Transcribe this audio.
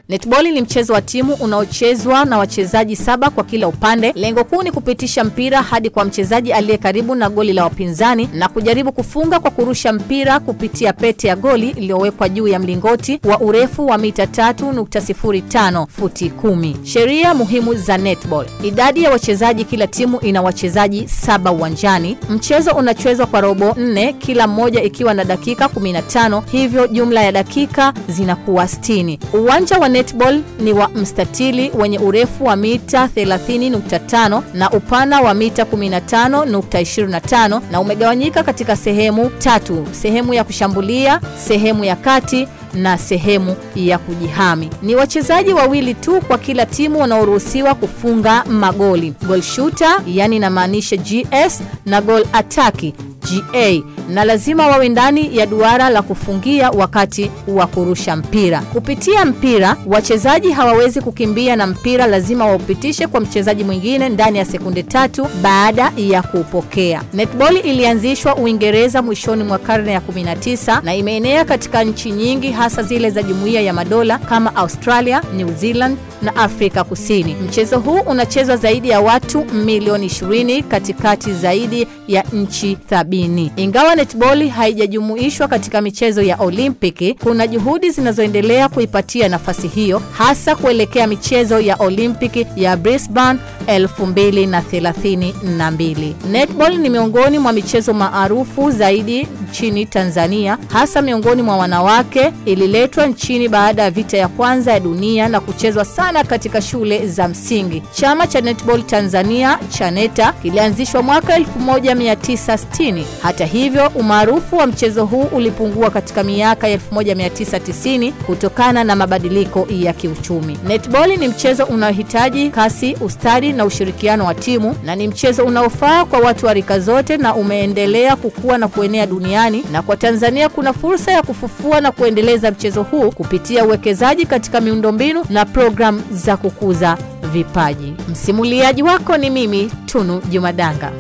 Netball ni mchezo wa timu unaochezwa na wachezaji 7 kwa kila upande. Lengo kuu ni kupitisha mpira hadi kwa mchezaji aliye karibu na goli la wapinzani na kujaribu kufunga kwa kurusha mpira kupitia pete ya goli iliyowekwa juu ya mlingoti wa urefu wa mita 3.05 futi 10. Sheria muhimu za netball. Idadi ya wachezaji kila timu ina wachezaji 7 uwanjani. Mchezo unachezwa kwa robo 4, kila mmoja ikiwa na dakika 15, hivyo jumla ya dakika zinakuwa 60. Uwanja wa netball ni wa mstatili wenye urefu wa mita 30.5 na upana wa mita 15.25 na umegawanyika katika sehemu 3: sehemu ya kushambulia, sehemu ya kati na sehemu ya kujihami. Ni wachezaji 2 tu kwa kila timu wanaoruhusiwa kufunga magoli: goal shooter, yani inamaanisha GS, na goal attack GA, na lazima wawe ndani ya duara la kufungia wakati wa kurusha mpira. Kupitia mpira, wachezaji hawawezi kukimbia na mpira lazima waupitishe kwa mchezaji mwingine ndani ya sekunde 3 baada ya kupokea. Netball ilianzishwa Uingereza mwishoni mwa karne ya 19 na imeenea katika nchi nyingi, hasa zile za Jumuiya ya Madola kama Australia, New Zealand na Afrika Kusini. Mchezo huu unachezwa zaidi ya watu milioni 20 katikati zaidi ya nchi 70. Ingawa netball haijajumuishwa katika michezo ya Olimpiki, kuna juhudi zinazoendelea kuipatia nafasi hiyo, hasa kuelekea michezo ya Olimpiki ya Brisbane 2032. Netball ni miongoni mwa michezo maarufu zaidi nchini Tanzania, hasa miongoni mwa wanawake. Ililetwa nchini baada ya vita ya kwanza ya dunia na kuchezwa sana katika shule za msingi. Chama cha Netball Tanzania, Chaneta, kilianzishwa mwaka 1960. Hata hivyo, umaarufu wa mchezo huu ulipungua katika miaka ya 1990 kutokana na mabadiliko ya kiuchumi. Netball ni mchezo unaohitaji kasi, ustadi na ushirikiano wa timu, na ni mchezo unaofaa kwa watu wa rika zote na umeendelea kukua na kuenea duniani. Na kwa Tanzania kuna fursa ya kufufua na kuendeleza mchezo huu kupitia uwekezaji katika miundombinu na program za kukuza vipaji. Msimuliaji wako ni mimi, Tunu Jumadanga.